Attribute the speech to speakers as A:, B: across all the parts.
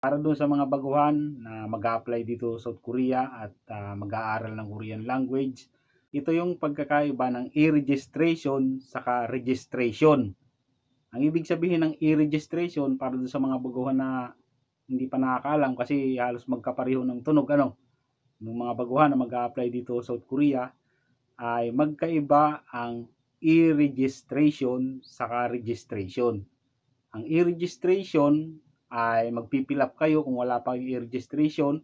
A: Para doon sa mga baguhan na mag-a-apply dito sa South Korea at mag-aaral ng Korean language, ito yung pagkakaiba ng e-registration saka registration. Ang ibig sabihin ng e-registration para doon sa mga baguhan na hindi pa nakakaalam kasi halos magkapareho ng tunog ng mga baguhan na mag-a-apply dito sa South Korea ay magkaiba ang e-registration saka registration. Ang e-registration ay magpipil up kayo kung wala pa yung e-registration,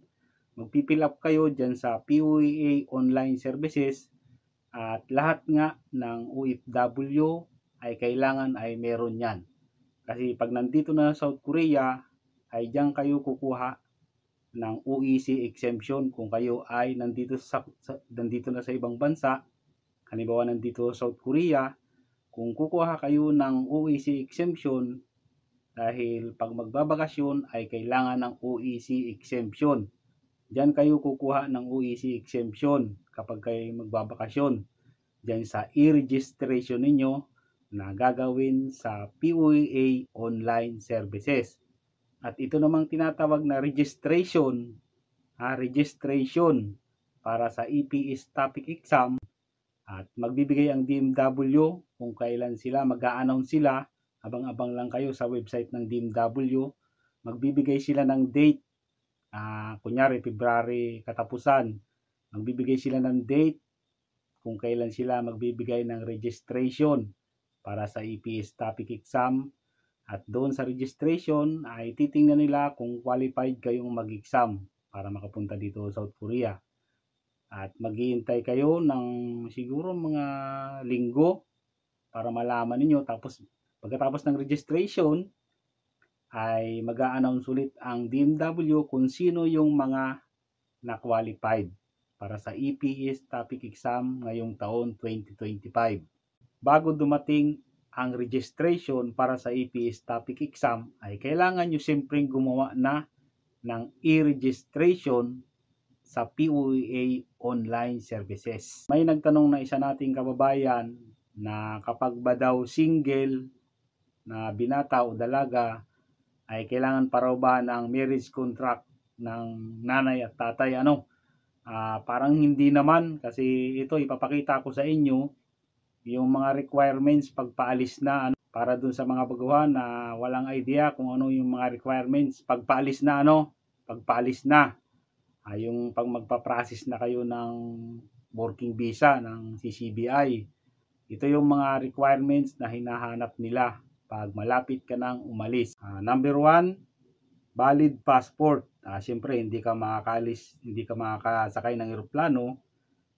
A: magpipil up kayo dyan sa POEA online services at lahat nga ng OFW ay kailangan ay meron yan. Kasi pag nandito na sa South Korea ay diyan kayo kukuha ng OEC exemption kung kayo ay nandito na sa ibang bansa. Halimbawa nandito sa South Korea, kung kukuha kayo ng OEC exemption, dahil pag magbabakasyon ay kailangan ng OEC exemption. Diyan kayo kukuha ng OEC exemption kapag kayo magbabakasyon. Diyan sa e-registration ninyo na gagawin sa POEA online services. At ito namang tinatawag na registration para sa EPS topic exam at magbibigay ang DMW kung kailan sila mag-a-announce sila. Abang-abang lang kayo sa website ng DMW. Magbibigay sila ng date. Kunyari, February katapusan. Magbibigay sila ng date kung kailan sila magbibigay ng registration para sa EPS topic exam. At doon sa registration ay titingnan nila kung qualified kayong mag-exam para makapunta dito sa South Korea. At maghihintay kayo ng siguro mga linggo para malaman ninyo. Tapos pagkatapos ng registration ay mag-a-announce ulit ang DMW kung sino yung mga na-qualified para sa EPS topic exam ngayong taon 2025. Bago dumating ang registration para sa EPS topic exam ay kailangan nyo simpleng gumawa na ng e-registration sa POEA online services. May nagtanong na isa nating kababayan na kapag ba daw single na binata o dalaga ay kailangan pa raw ba ng marriage contract ng nanay at tatay parang hindi naman, kasi ito ipapakita ko sa inyo yung mga requirements pagpaalis na para dun sa mga baguhan na walang idea kung ano yung mga requirements pagpaalis na yung pag magpa-process na kayo ng working visa ng CCBI. Ito yung mga requirements na hinahanap nila pag malapit ka nang umalis. Number 1, valid passport. Siyempre hindi ka makakasakay ng eroplano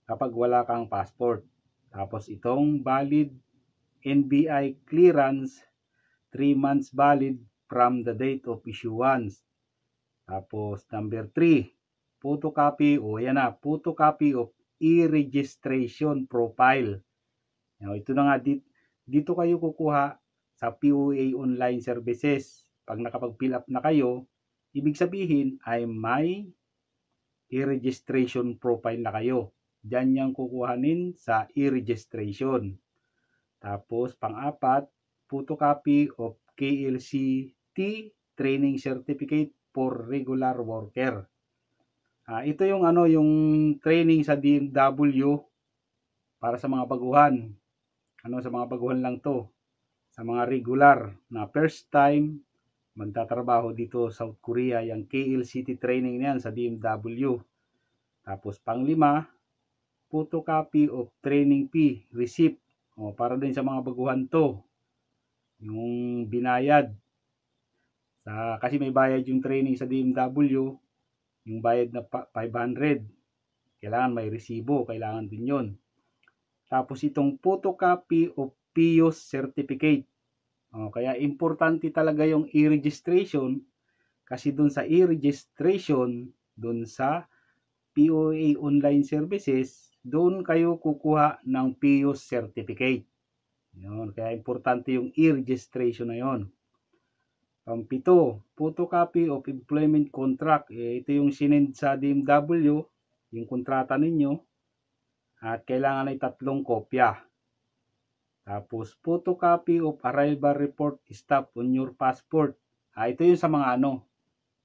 A: kapag wala kang passport. Tapos itong valid NBI clearance, 3 months valid from the date of issuance. Tapos number 3, photocopy of e-registration profile. Ito na nga, dito kayo kukuha sa POEA online services. Pag nakapag-fill up na kayo, ibig sabihin ay may e-registration profile na kayo. Diyan yang kukuhanin sa e-registration. Tapos pang-apat, photocopy of KLCT training certificate for regular worker. Ito yung yung training sa DMW para sa mga baguhan. Sa mga baguhan lang to. Sa mga regular na first time magtatrabaho dito sa South Korea, yung KLCT training niyan sa DMW. Tapos pang-5, photocopy of training fee receipt. Para din sa mga baguhan to. Yung binayad. Kasi may bayad yung training sa DMW, yung bayad na 500. Kailangan may resibo, kailangan din yun. Tapos itong photocopy of PIOS certificate. Kaya importante talaga yung e-registration kasi dun sa e-registration, dun sa POEA online services, doon kayo kukuha ng PIOS certificate. Yun, kaya importante yung e-registration na yun. Pang-7, photocopy of employment contract. Ito yung sinend sa DMW, yung kontrata ninyo. At kailangan ay 3 kopya. Tapos, photocopy of arrival report stamped on your passport. Ito yung sa mga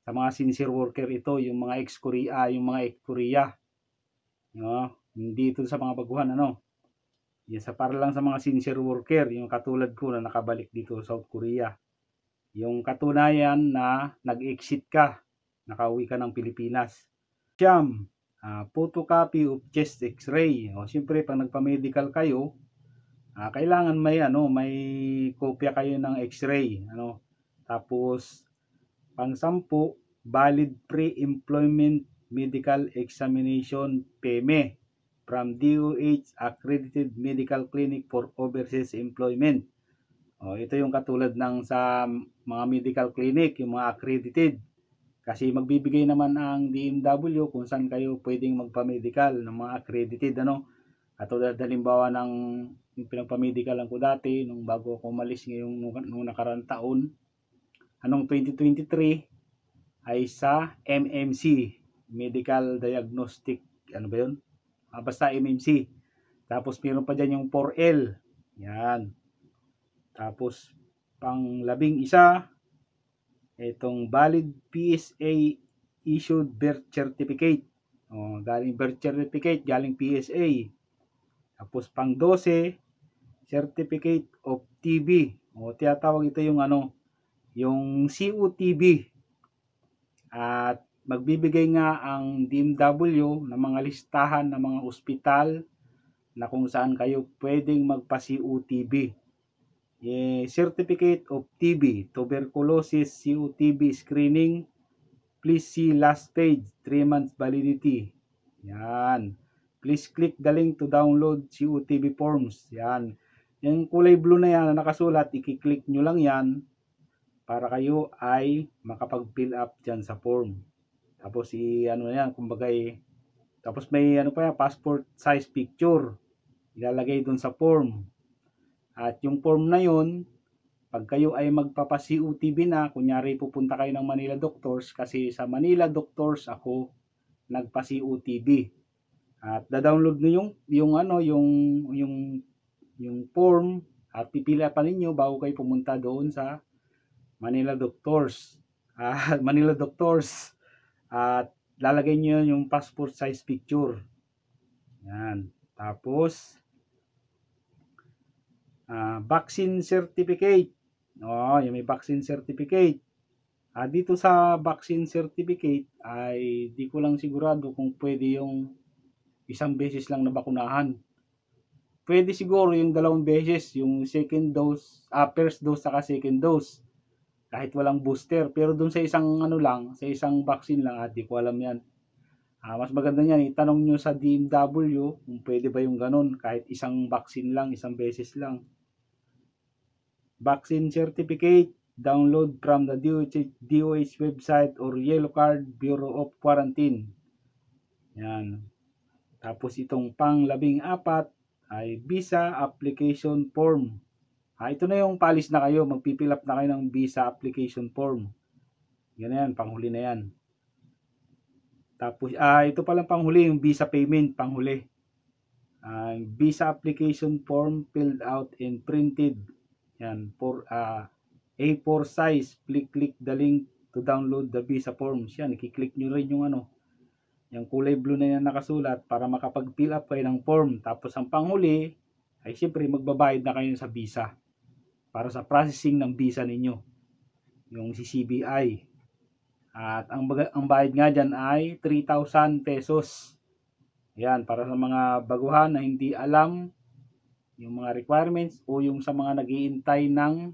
A: Sa mga sincere worker ito, yung mga ex-Korea, no? Hindi ito sa mga baguhan, ano. Yan sa para lang sa mga sincere worker, yung katulad ko na nakabalik dito sa South Korea. Yung katunayan na nag-exit ka, nakauwi ka ng Pilipinas. Siyam, photocopy of chest x-ray. O, siyempre, pag nagpa-medical kayo, kailangan may kopya kayo ng x-ray, ano. Tapos, pang-10, valid pre-employment medical examination PEME from DOH accredited medical clinic for overseas employment. Ito yung katulad ng sa mga medical clinic, yung mga accredited. Kasi magbibigay naman ang DMW kung saan kayo pwedeng magpa-medical ng mga accredited, ano. Katulad halimbawa ng yung pinagpa-medicalan ko dati nung bago ako umalis nung nakarang taon, anong 2023, ay sa MMC, Medical Diagnostic, ano ba yun? Basta MMC. Tapos meron pa dyan yung 4L. Yan. Tapos pang 11, itong valid PSA issued birth certificate. Galing birth certificate, galing PSA. Tapos pang 12, certificate of TB. Tinatawag ito yung yung COTB. At magbibigay nga ang DMW ng mga listahan ng mga ospital na kung saan kayo pwedeng magpa-COTB. Certificate of TB, tuberculosis COTB screening, please see last page, 3 months validity. Yan. Please click the link to download COTB forms. Yan. Yung kulay blue na yan na nakasulat, i-click nyo lang yan para kayo ay makapag-fill up dyan sa form. Tapos tapos may passport size picture ilalagay dun sa form. At yung form na yun, pag kayo ay magpapa-COTB na, kunyari pupunta kayo ng Manila Doctors, kasi sa Manila Doctors ako nagpa-COTB. At da-download niyo yung form at pipila pa ninyo bago kayo pumunta doon sa Manila Doctors. At lalagay niyo yung passport size picture. Yan. Tapos vaccine certificate. Yung may vaccine certificate. Dito sa vaccine certificate ay di ko lang sigurado kung pwede yung isang beses lang na bakunahan. Pwede siguro yung 2 beses, yung second dose, first dose saka second dose. Kahit walang booster, pero dun sa isang sa isang vaccine lang, di ko alam yan. Mas maganda niyan, itanong nyo sa DMW kung pwede ba yung ganun, kahit isang vaccine lang, isang beses lang. Vaccine certificate, download from the DOH website or Yellow Card Bureau of Quarantine. Yan. Tapos itong pang 14 ay visa application form. Ito na yung palis na kayo, magpipil up na kayo ng visa application form. Yan, panghuli na yan. Tapos, ito palang panghuli, yung visa payment, panghuli. Visa application form filled out and printed. Yan, for A4 size, click the link to download the visa forms. Yan, i-click nyo rin yung kulay blue na yan nakasulat para makapag-fill up kayo ng form. Tapos, ang panghuli, ay siyempre magbabayad na kayo sa visa para sa processing ng visa ninyo, yung CCBI. At ang bayad nga dyan ay 3,000 pesos. Yan, para sa mga baguhan na hindi alam yung mga requirements o yung sa mga naghihintay ng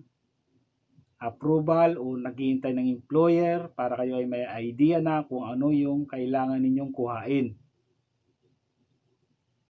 A: approval o naghihintay ng employer para kayo ay may idea na kung ano yung kailangan ninyong kuhain.